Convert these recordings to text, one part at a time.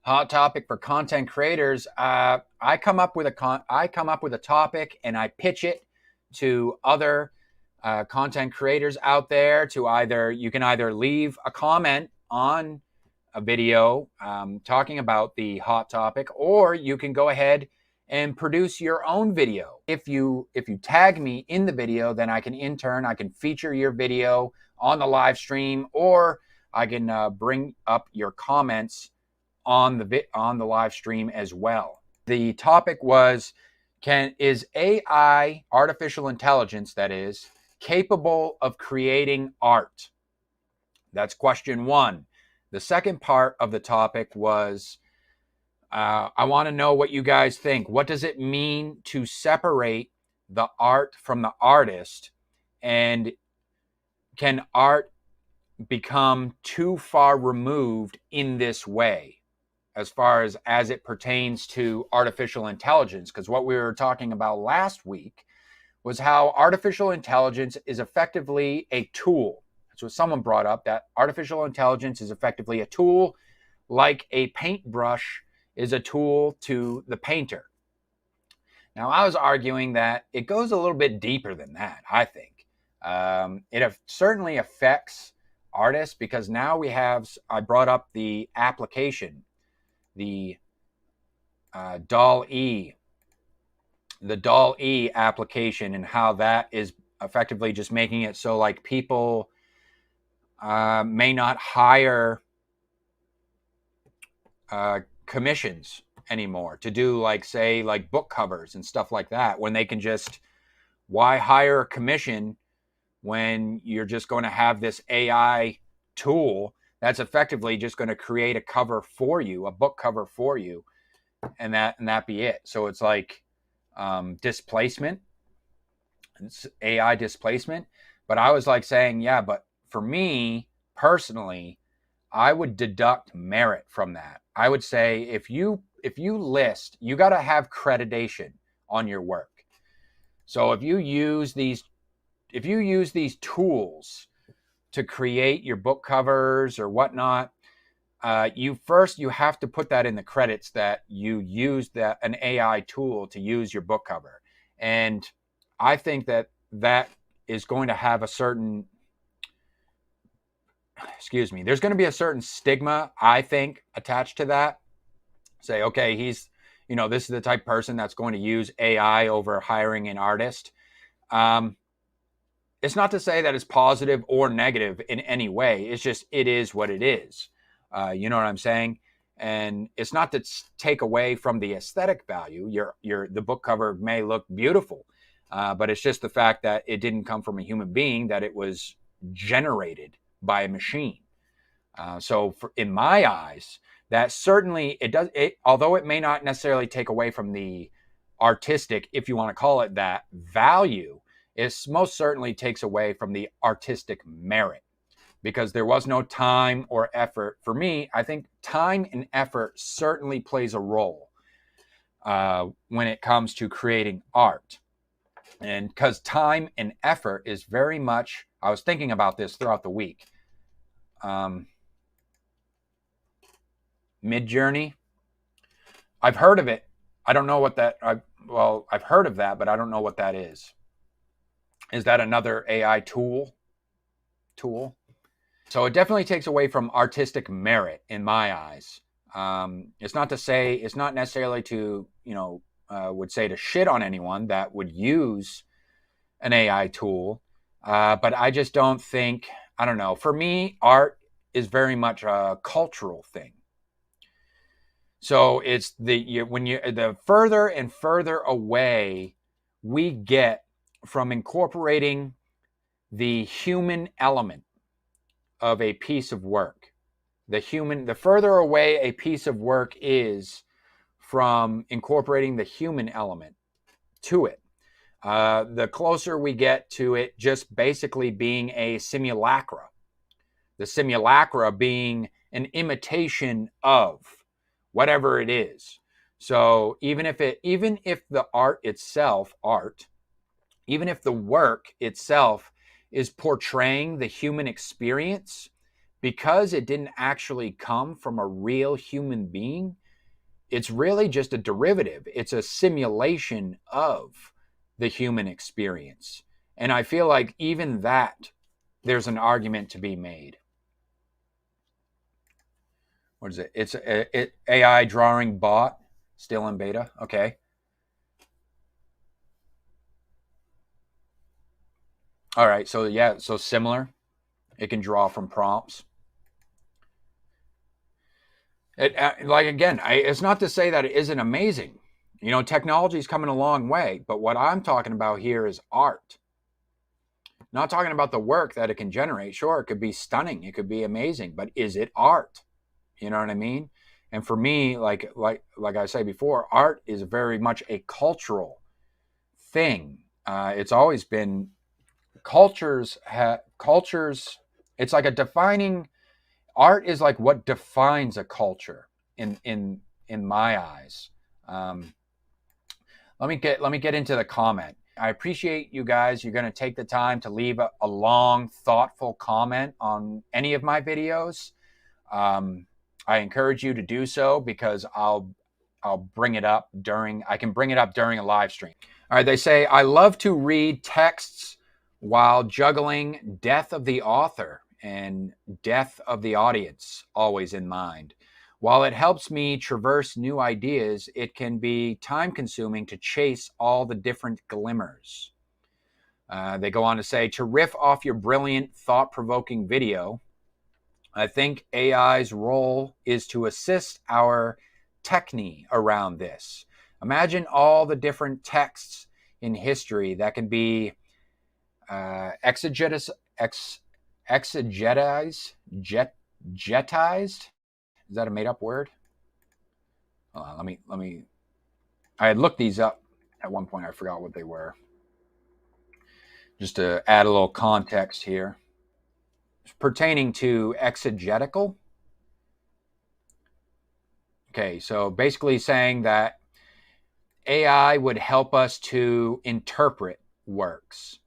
Hot topic for content creators. I come up with a topic and I pitch it to other content creators out there. You can either leave a comment on a video talking about the hot topic, or you can go ahead and produce your own video. If you tag me in the video, then I can feature your video on the live stream, or I can bring up your comments on the live stream as well. The topic was, is AI, artificial intelligence that is, capable of creating art? That's question one. The second part of the topic was, I want to know what you guys think. What does it mean to separate the art from the artist? And can art become too far removed in this way, as far as it pertains to artificial intelligence? Because what we were talking about last week was how artificial intelligence is effectively a tool. That's what someone brought up, that artificial intelligence is effectively a tool, like a paintbrush is a tool to the painter. Now, I was arguing that it goes a little bit deeper than that, I think. It certainly affects artists, because now I brought up the application, the DALL-E application, and how that is effectively just making it so like people may not hire commissions anymore to do, like, say, like book covers and stuff like that, when they can just, why hire a commission when you're just going to have this AI tool that's effectively just going to create a cover for you, a book cover for you, and that be it. So it's like displacement. It's AI displacement. But I was like saying, yeah, but for me personally, I would deduct merit from that. I would say, if you list, you got to have accreditation on your work. So if you use these tools to create your book covers or whatnot, you have to put that in the credits that you used an AI tool to use your book cover. And I think that is going to have a certain, there's going to be a certain stigma, I think, attached to that. Say, okay, this is the type of person that's going to use AI over hiring an artist. It's not to say that it's positive or negative in any way. It's just, it is what it is. You know what I'm saying? And it's not to take away from the aesthetic value. The book cover may look beautiful, but it's just the fact that it didn't come from a human being, that it was generated by a machine. So in my eyes, that certainly although it may not necessarily take away from the artistic, if you want to call it that, value, it most certainly takes away from the artistic merit, because there was no time or effort. For me, I think time and effort certainly plays a role when it comes to creating art. And because time and effort is very much, I was thinking about this throughout the week. Midjourney, I've heard of it. I don't know what I've heard of that, but I don't know what that is. Is that another AI tool? So it definitely takes away from artistic merit in my eyes. It's not necessarily to, would say to shit on anyone that would use an AI tool. But I just don't think, I don't know. For me, art is very much a cultural thing. So it's the further and further away we get from incorporating the human element of a piece of work, the further away a piece of work is from incorporating the human element to it, the closer we get to it just basically being a simulacra. The simulacra being an imitation of whatever it is. So even if the even if the work itself is portraying the human experience, because it didn't actually come from a real human being, it's really just a derivative. It's a simulation of the human experience. And I feel like even that, there's an argument to be made. What is it? It's a AI drawing bot, still in beta. Okay. All right. So yeah, so similar. It can draw from prompts. Like again, it's not to say that it isn't amazing. You know, technology is coming a long way, but what I'm talking about here is art. Not talking about the work that it can generate. Sure, it could be stunning, it could be amazing, but is it art? You know what I mean? And for me, like I said before, art is very much a cultural thing. It's always been cultures. It's like a defining. Art is like what defines a culture in my eyes. Um, let me get into the comment. I appreciate you guys. You're going to take the time to leave a long, thoughtful comment on any of my videos. I encourage you to do so because I'll bring it up during. I can bring it up during a live stream. All right. They say I love to read texts while juggling death of the author and death of the audience always in mind. While it helps me traverse new ideas, it can be time consuming to chase all the different glimmers. They go on to say, to riff off your brilliant, thought provoking video, I think AI's role is to assist our techne around this. Imagine all the different texts in history that can be exegetized, jetized. Is that a made up word? Let me. I had looked these up at one point. I forgot what they were. Just to add a little context here. Pertaining to exegetical. Okay, so basically saying that AI would help us to interpret works.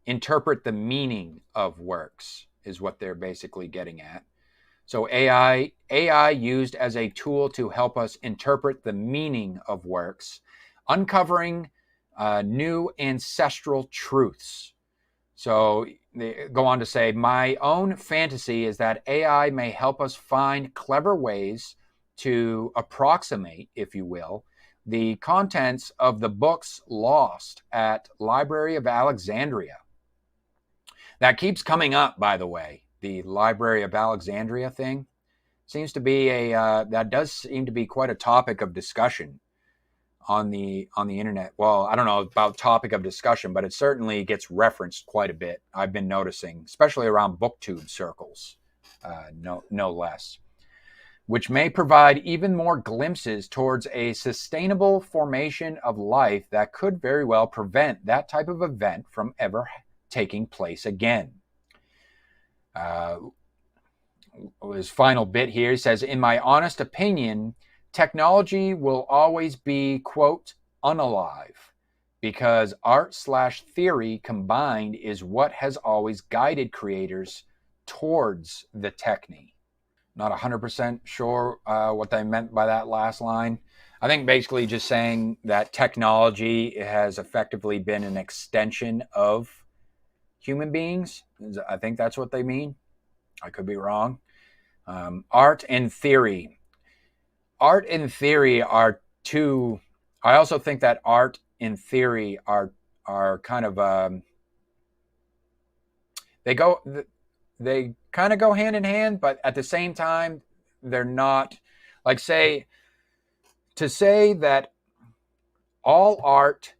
Interpret the meaning of works is what they're basically getting at. So AI used as a tool to help us interpret the meaning of works, uncovering new ancestral truths. So they go on to say, my own fantasy is that AI may help us find clever ways to approximate, if you will, the contents of the books lost at Library of Alexandria. That keeps coming up, by the way. The Library of Alexandria thing seems to be that does seem to be quite a topic of discussion on the internet. Well, I don't know about topic of discussion, but it certainly gets referenced quite a bit. I've been noticing, especially around booktube circles, no less, which may provide even more glimpses towards a sustainable formation of life that could very well prevent that type of event from ever taking place again. His final bit here says, in my honest opinion, technology will always be, quote, unalive, because art/theory combined is what has always guided creators towards the techne. Not 100% sure what they meant by that last line. I think basically just saying that technology has effectively been an extension of human beings. I think that's what they mean. I could be wrong. Art and theory. Art and theory are two. I also think that art and theory are kind of they kind of go hand in hand, but at the same time they're not. Like to say that all art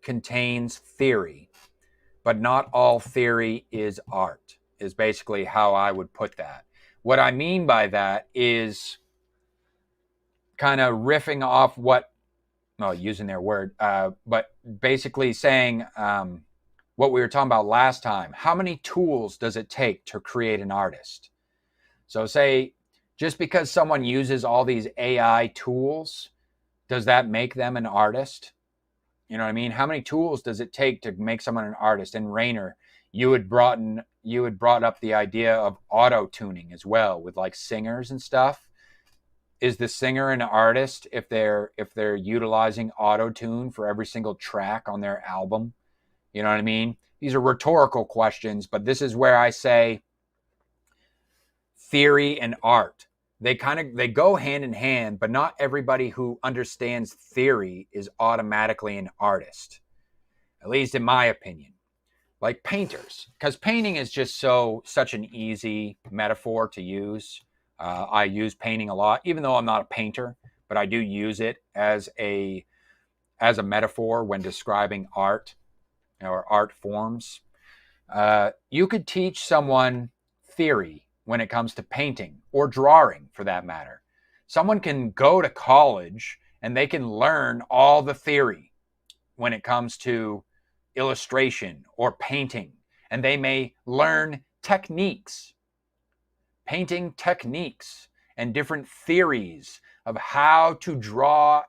contains theory, but not all theory is art, is basically how I would put that. What I mean by that is kind of riffing off using their word, but basically saying what we were talking about last time. How many tools does it take to create an artist? So say, just because someone uses all these AI tools, does that make them an artist? You know what I mean? How many tools does it take to make someone an artist? And Rainer, you had brought up the idea of auto tuning as well with like singers and stuff. Is the singer an artist if they're utilizing auto tune for every single track on their album? You know what I mean? These are rhetorical questions, but this is where I say theory and art. They go hand in hand, but not everybody who understands theory is automatically an artist. At least in my opinion. Like painters, because painting is just such an easy metaphor to use. I use painting a lot, even though I'm not a painter, but I do use it as a metaphor when describing art or art forms. You could teach someone theory when it comes to painting or drawing, for that matter. Someone can go to college and they can learn all the theory when it comes to illustration or painting, and they may learn techniques, painting techniques, and different theories of how to draw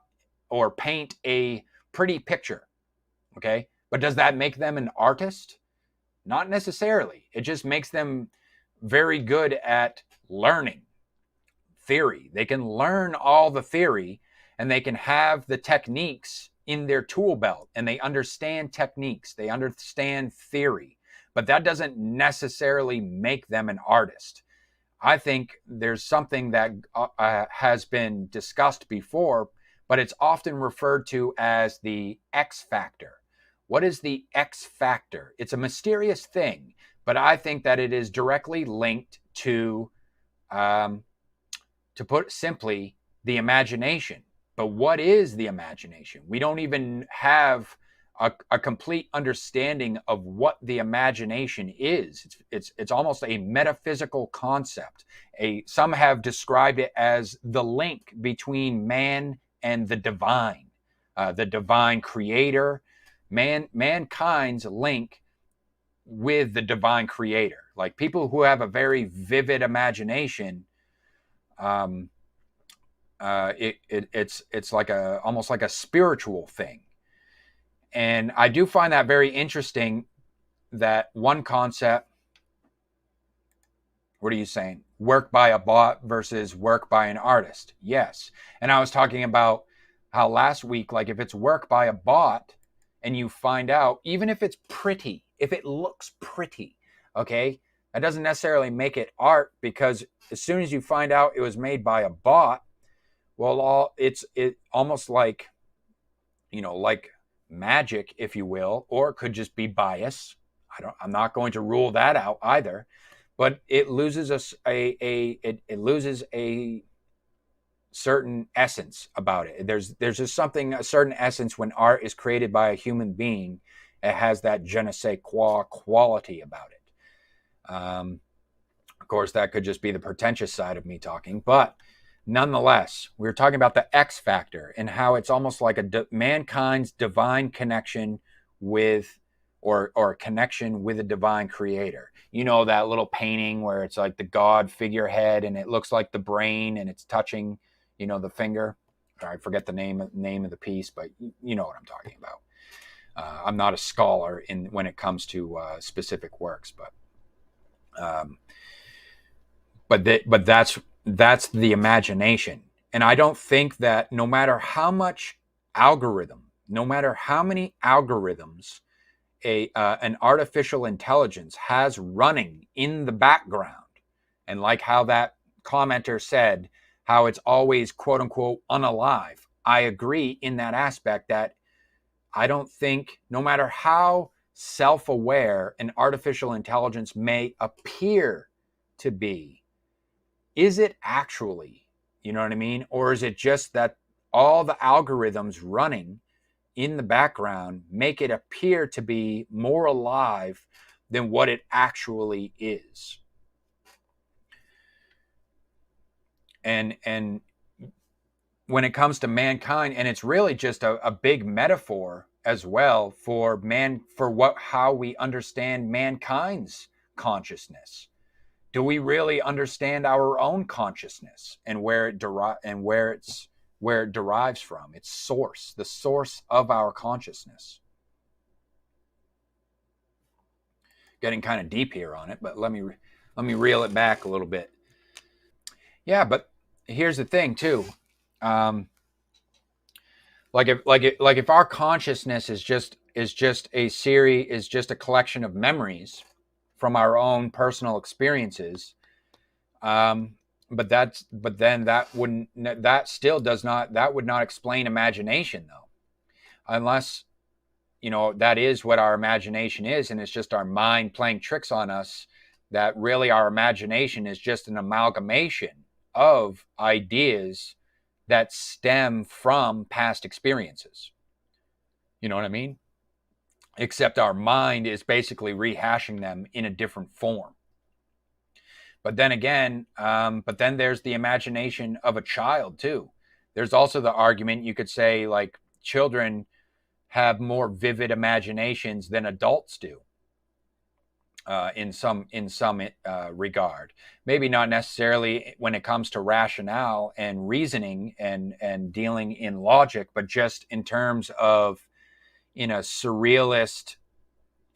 or paint a pretty picture. Okay, but does that make them an artist? Not necessarily. It just makes them very good at learning theory. They can learn all the theory and they can have the techniques in their tool belt, and they understand techniques, they understand theory, but that doesn't necessarily make them an artist. I think there's something that has been discussed before, but it's often referred to as the X factor. What is the X factor? It's a mysterious thing, but I think that it is directly linked to put simply, the imagination. But what is the imagination? We don't even have a complete understanding of what the imagination is. It's almost a metaphysical concept. Some have described it as the link between man and the divine creator, mankind's link with the divine creator. Like people who have a very vivid imagination, it's like almost like a spiritual thing. And I do find that very interesting, that one concept. What are you saying? Work by a bot versus work by an artist. Yes. And I was talking about how last week, like if it's work by a bot and you find out, even if it's pretty, if it looks pretty, okay, that doesn't necessarily make it art, because as soon as you find out it was made by a bot, well, it almost like, like magic, if you will, or it could just be bias. I'm not going to rule that out either, but it loses it loses a certain essence about it. There's just a certain essence when art is created by a human being. It has that je ne sais quoi quality about it. Of course, that could just be the pretentious side of me talking, but nonetheless, we're talking about the X factor and how it's almost like mankind's divine connection with, or connection with a divine creator. You know, that little painting where it's like the God figurehead and it looks like the brain and it's touching, the finger. I forget the name of the piece, but you know what I'm talking about. I'm not a scholar when it comes to specific works, but that's the imagination. And I don't think that no matter how many algorithms an artificial intelligence has running in the background, and like how that commenter said, how it's always quote unquote unalive. I agree in that aspect, that I don't think, no matter how self-aware an artificial intelligence may appear to be, is it actually, you know what I mean? Or is it just that all the algorithms running in the background make it appear to be more alive than what it actually is? And when it comes to mankind, and it's really just a big metaphor as well for how we understand mankind's consciousness. Do we really understand our own consciousness and where it's where it derives from, its source, the source of our consciousness. Getting kind of deep here on it, but let me reel it back a little bit. Yeah, but here's the thing too. Like if our consciousness is just a collection of memories from our own personal experiences, but then that would not explain imagination though, unless that is what our imagination is, and it's just our mind playing tricks on us. That really our imagination is just an amalgamation of ideas that stem from past experiences. You know what I mean? Except our mind is basically rehashing them in a different form. But then again, there's the imagination of a child too. There's also the argument, you could say, like, children have more vivid imaginations than adults do. In some regard, maybe not necessarily when it comes to rationale and reasoning and dealing in logic, but just in terms of in a surrealist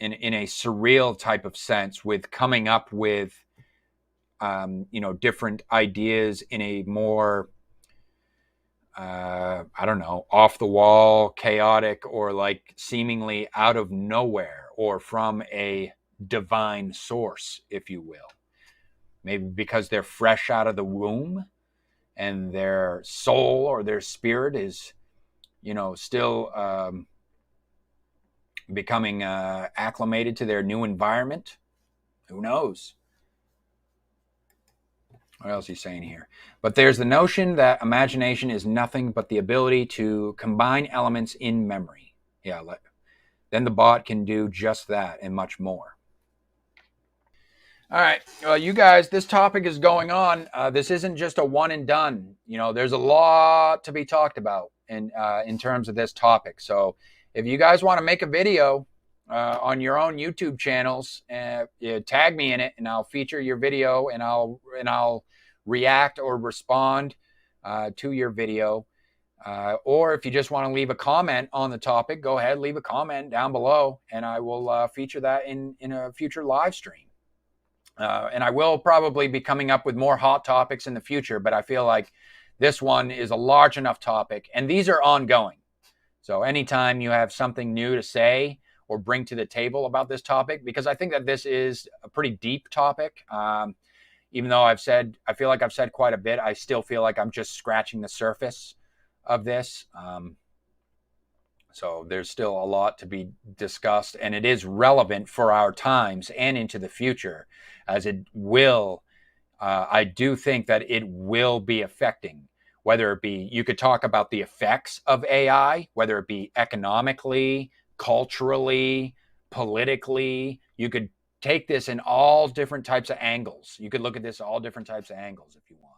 in a surreal type of sense, with coming up with different ideas in a more I don't know, off the wall, chaotic, or like seemingly out of nowhere, or from a divine source, if you will. Maybe because they're fresh out of the womb and their soul or their spirit is, still becoming acclimated to their new environment. Who knows? What else is he saying here? But there's the notion that imagination is nothing but the ability to combine elements in memory. Yeah, then the bot can do just that and much more. All right. Well, you guys, this topic is going on. This isn't just a one and done. There's a lot to be talked about in terms of this topic. So if you guys want to make a video on your own YouTube channels, tag me in it, and I'll feature your video, and I'll react or respond to your video. Or if you just want to leave a comment on the topic, go ahead, leave a comment down below, and I will feature that in a future live stream. And I will probably be coming up with more hot topics in the future, but I feel like this one is a large enough topic, and these are ongoing. So anytime you have something new to say or bring to the table about this topic, because I think that this is a pretty deep topic. Even though I feel like I've said quite a bit, I still feel like I'm just scratching the surface of this. So there's still a lot to be discussed, and it is relevant for our times and into the future, as it will. I do think that it will be affecting, whether it be, you could talk about the effects of AI, whether it be economically, culturally, politically. You could take this in all different types of angles. You could look at this all different types of angles if you want.